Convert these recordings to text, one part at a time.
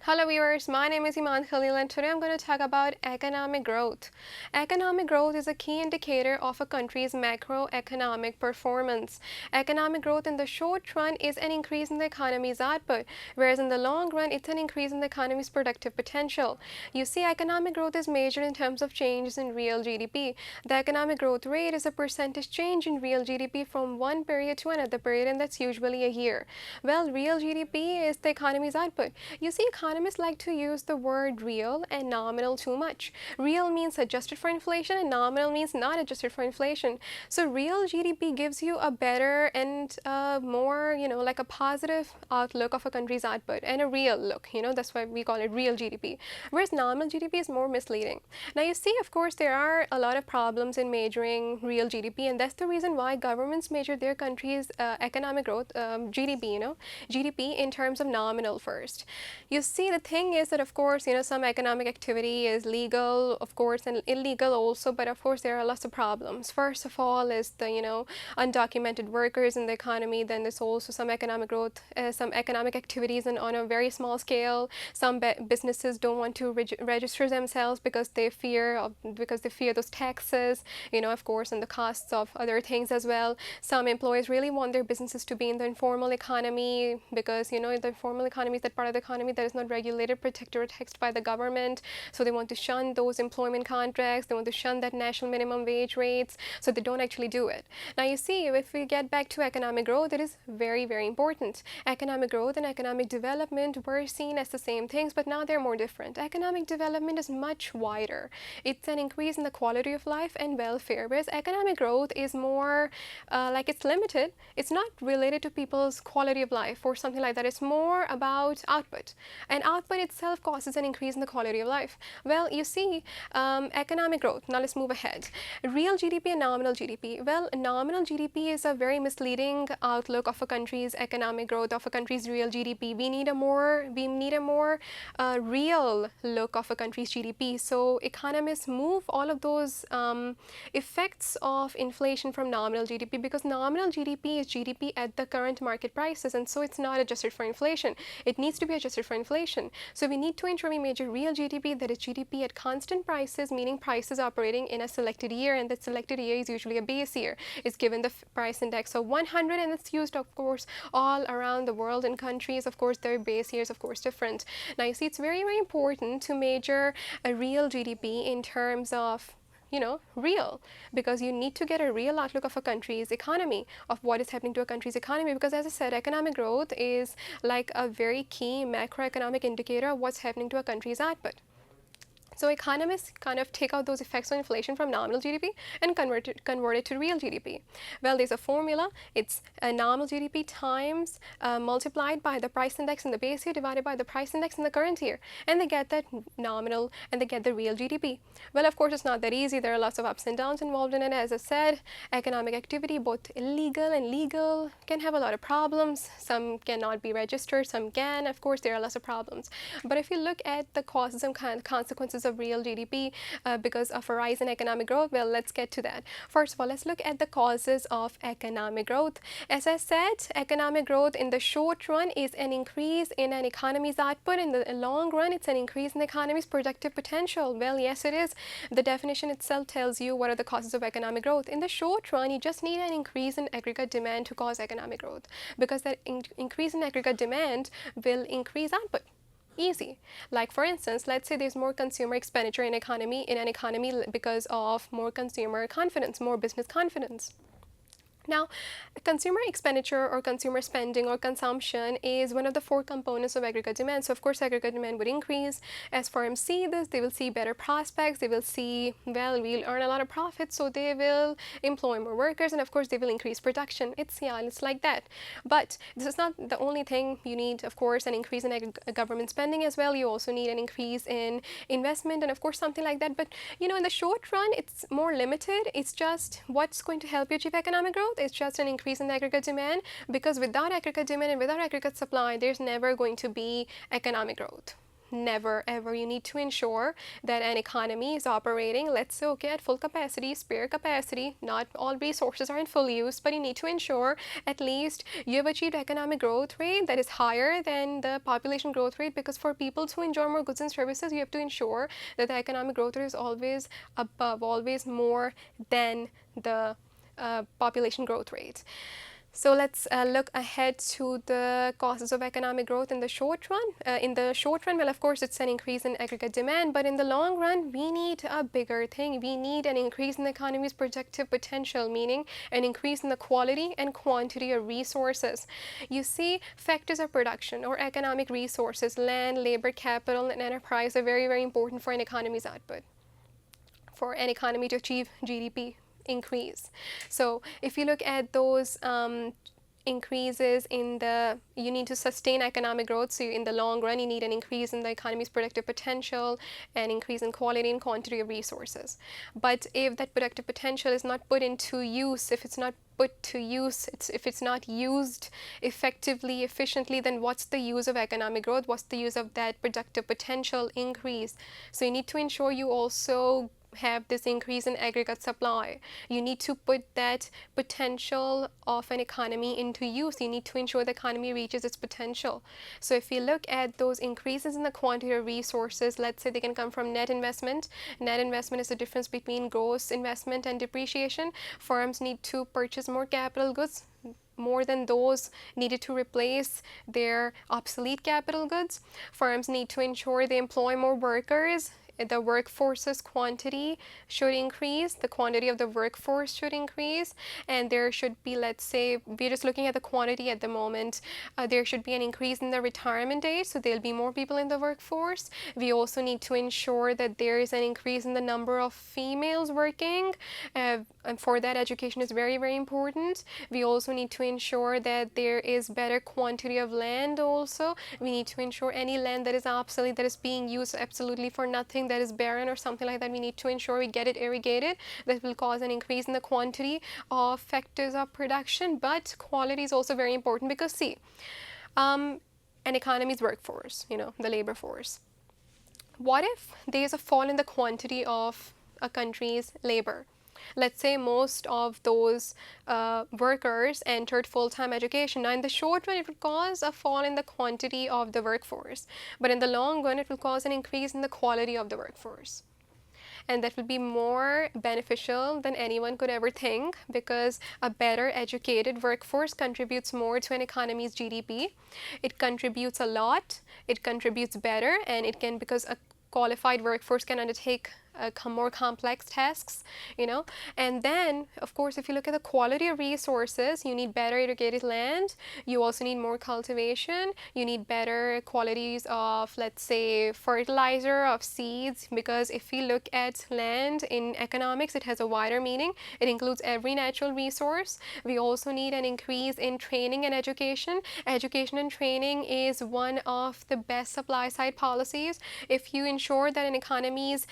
Hello viewers, my name is Eemaan Khalil and today I'm going to talk about economic growth. Economic growth is a key indicator of a country's macroeconomic performance. Economic growth in the short run is an increase in the economy's output, whereas in the long run it's an increase in the economy's productive potential. You see, economic growth is measured in terms of changes in real GDP. The economic growth rate is a percentage change in real GDP from one period to another period, and that's usually a year. Well, real GDP is the economy's output. You see, economists like to use the word real and nominal too much. Real means adjusted for inflation and nominal means not adjusted for inflation. So real GDP gives you a better and more, like a positive outlook of a country's output and a real look. That's why we call it real GDP. Whereas nominal GDP is more misleading. Now you see, of course, there are a lot of problems in measuring real GDP, and that's the reason why governments measure their country's economic growth, GDP, GDP in terms of nominal first. You see, the thing is that, of course, some economic activity is legal, of course, and illegal also, but of course, there are lots of problems. First of all is the, undocumented workers in the economy. Then there's also some economic growth, some economic activities and on a very small scale. Some businesses don't want to register themselves because they fear those taxes, of course, and the costs of other things as well. Some employees really want their businesses to be in the informal economy because, the informal economy is that part of the economy that is not regulated, protected, or taxed by the government. So they want to shun those employment contracts. They want to shun that national minimum wage rates. So they don't actually do it. Now you see, if we get back to economic growth, it is very, very important. Economic growth and economic development were seen as the same things, but now they're more different. Economic development is much wider. It's an increase in the quality of life and welfare, whereas economic growth is more like it's limited. It's not related to people's quality of life or something like that. It's more about output, and output itself causes an increase in the quality of life. Well, you see, economic growth. Now let's move ahead. Real GDP and nominal GDP. Well, nominal GDP is a very misleading outlook of a country's economic growth, of a country's real GDP. We need a more real look of a country's GDP. So economists move all of those effects of inflation from nominal GDP, because nominal GDP is GDP at the current market prices, and so it's not adjusted for inflation. It needs to be adjusted for inflation. So we need to ensure we measure real GDP, that is GDP at constant prices, meaning prices operating in a selected year, and that selected year is usually a base year. It's given the price index of 100, and it's used, of course, all around the world in countries. Of course, their base year is, of course, different. Now, you see, it's very, very important to measure a real GDP in terms of real, because you need to get a real outlook of a country's economy, of what is happening to a country's economy, because as I said, economic growth is like a very key macroeconomic indicator of what's happening to a country's output. So economists kind of take out those effects of inflation from nominal GDP and convert it to real GDP. Well, there's a formula. It's a nominal GDP times multiplied by the price index in the base year divided by the price index in the current year, and they get that nominal and they get the real GDP. Well, of course, it's not that easy. There are lots of ups and downs involved in it. As I said, economic activity, both illegal and legal, can have a lot of problems. Some cannot be registered, some can. Of course, there are lots of problems. But if you look at the causes and consequences of real GDP because of a rise in economic growth, well, let's get to that. First of all, let's look at the causes of economic growth. As I said, economic growth in the short run is an increase in an economy's output. In the long run, it's an increase in the economy's productive potential. Well, yes, it is. The definition itself tells you what are the causes of economic growth. In the short run, you just need an increase in aggregate demand to cause economic growth, because that increase in aggregate demand will increase output. Easy. Like, for instance, let's say there's more consumer expenditure in an economy because of more consumer confidence, more business confidence. Now, consumer expenditure or consumer spending or consumption is one of the four components of aggregate demand. So, of course, aggregate demand would increase. As firms see this, they will see better prospects. They will see, well, we'll earn a lot of profit, so they will employ more workers, and of course, they will increase production. It's like that. But this is not the only thing. You need, of course, an increase in government spending as well. You also need an increase in investment, and of course, something like that. But, in the short run, it's more limited. It's just what's going to help you achieve economic growth. It's just an increase in the aggregate demand, because without aggregate demand and without aggregate supply, there's never going to be economic growth. Never ever. You need to ensure that an economy is operating, let's say, okay, at full capacity, spare capacity. Not all resources are in full use, but you need to ensure at least you have achieved economic growth rate that is higher than the population growth rate, because for people to enjoy more goods and services, you have to ensure that the economic growth rate is always above, always more than the population growth rate. So let's look ahead to the causes of economic growth in the short run. In the short run, well, of course, it's an increase in aggregate demand, but in the long run, we need a bigger thing. We need an increase in the economy's productive potential, meaning an increase in the quality and quantity of resources. You see, factors of production or economic resources, land, labor, capital, and enterprise are very, very important for an economy's output, for an economy to achieve GDP increase. So if you look at those increases in the, you need to sustain economic growth. So in the long run, you need an increase in the economy's productive potential, an increase in quality and quantity of resources. But if that productive potential is not put into use, if it's not put to use, if it's not used effectively, efficiently, then what's the use of economic growth? What's the use of that productive potential increase? So you need to ensure you also have this increase in aggregate supply. You need to put that potential of an economy into use. You need to ensure the economy reaches its potential. So if we look at those increases in the quantity of resources, let's say they can come from net investment. Net investment is the difference between gross investment and depreciation. Firms need to purchase more capital goods, more than those needed to replace their obsolete capital goods. Firms need to ensure they employ more workers. The workforce's quantity should increase, the quantity of the workforce should increase, and there should be, let's say, we're just looking at the quantity at the moment, there should be an increase in the retirement age, so there'll be more people in the workforce. We also need to ensure that there is an increase in the number of females working, and for that, education is very, very important. We also need to ensure that there is better quantity of land also. We need to ensure any land that is obsolete, that is being used absolutely for nothing, that is barren or something like that, we need to ensure we get it irrigated. That will cause an increase in the quantity of factors of production, but quality is also very important, because see, an economy's workforce, the labor force. What if there's a fall in the quantity of a country's labor? Let's say most of those workers entered full-time education. Now, in the short run, it would cause a fall in the quantity of the workforce, but in the long run, it will cause an increase in the quality of the workforce. And that will be more beneficial than anyone could ever think, because a better educated workforce contributes more to an economy's GDP. It contributes a lot, it contributes better, and it can, because a qualified workforce can undertake more complex tasks, and then, of course, if you look at the quality of resources, you need better irrigated land, you also need more cultivation, you need better qualities of, let's say, fertilizer, of seeds, because if we look at land in economics, it has a wider meaning. It includes every natural resource. We also need an increase in training and education. Education and training is one of the best supply side policies. If you ensure that an economy's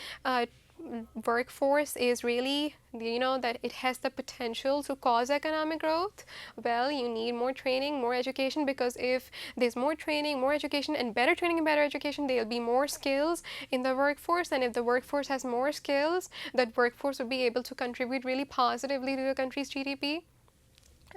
workforce is really, that it has the potential to cause economic growth, well, you need more training, more education, because if there's more training, more education, and better training and better education, there'll be more skills in the workforce, and if the workforce has more skills, that workforce will be able to contribute really positively to the country's GDP.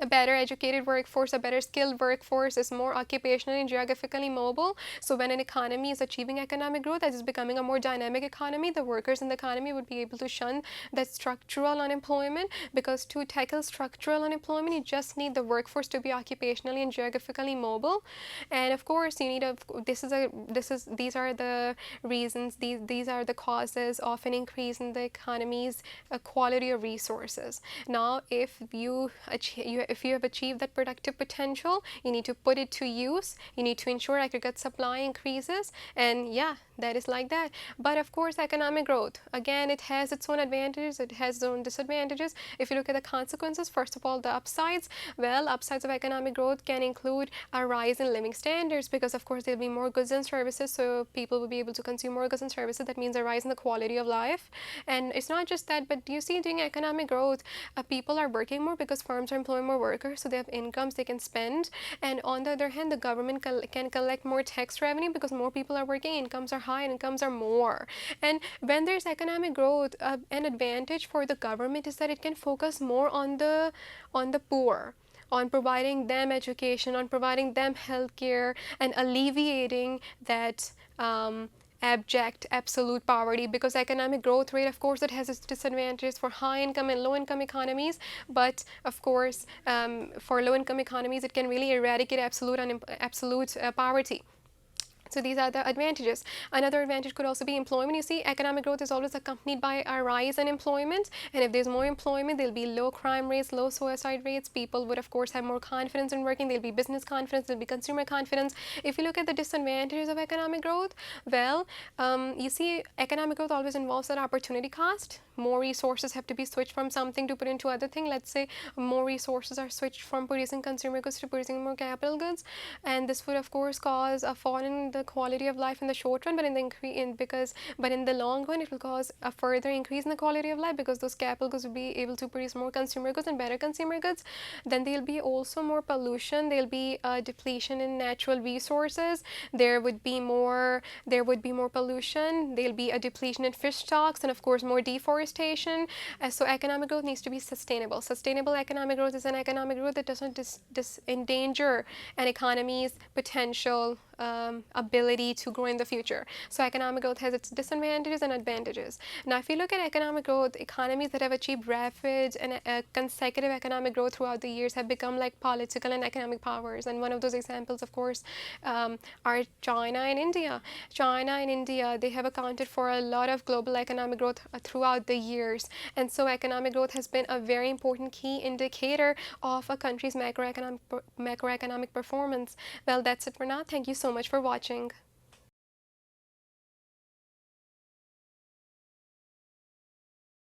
A better educated workforce, a better skilled workforce is more occupationally and geographically mobile. So when an economy is achieving economic growth, as it's becoming a more dynamic economy, the workers in the economy would be able to shun that structural unemployment, because to tackle structural unemployment, you just need the workforce to be occupationally and geographically mobile. And of course, you need these are the reasons, these are the causes of an increase in the economy's quality of resources. Now, if you have achieved that productive potential, you need to put it to use. You need to ensure aggregate supply increases, and yeah, that is like that. But of course, economic growth, again, it has its own advantages, it has its own disadvantages. If you look at the consequences, first of all, the upsides, well, upsides of economic growth can include a rise in living standards, because of course there'll be more goods and services, so people will be able to consume more goods and services. That means a rise in the quality of life. And it's not just that, but you see, during economic growth, people are working more because firms are employing more are workers, so they have incomes they can spend. And on the other hand, the government can collect more tax revenue because more people are working, incomes are high, and incomes are more. And when there's economic growth, an advantage for the government is that it can focus more on the poor, on providing them education, on providing them healthcare, and alleviating that abject absolute poverty. Because economic growth rate, of course, it has its disadvantages for high income and low income economies, but of course, for low income economies, it can really eradicate absolute poverty. So these are the advantages. Another advantage could also be employment. You see, economic growth is always accompanied by a rise in employment, and if there's more employment, there'll be low crime rates, low suicide rates. People would, of course, have more confidence in working. There'll be business confidence, there'll be consumer confidence. If you look at the disadvantages of economic growth, well, you see, economic growth always involves that opportunity cost. More resources have to be switched from something to put into other thing. Let's say more resources are switched from producing consumer goods to producing more capital goods, and this would, of course, cause a fall in the quality of life in the short run, but in the long run, it will cause a further increase in the quality of life because those capital goods will be able to produce more consumer goods and better consumer goods. Then there'll be also more pollution. There'll be a depletion in natural resources. There would be more pollution. There'll be a depletion in fish stocks, and of course more deforestation. So economic growth needs to be sustainable. Sustainable economic growth is an economic growth that doesn't endanger an economy's potential ability to grow in the future. So economic growth has its disadvantages and advantages. Now, if you look at economic growth, economies that have achieved rapid and consecutive economic growth throughout the years have become like political and economic powers. And one of those examples, of course, are China and India. China and India, they have accounted for a lot of global economic growth throughout the years. And so economic growth has been a very important key indicator of a country's macroeconomic performance. Well, that's it for now. Thank you so much for watching.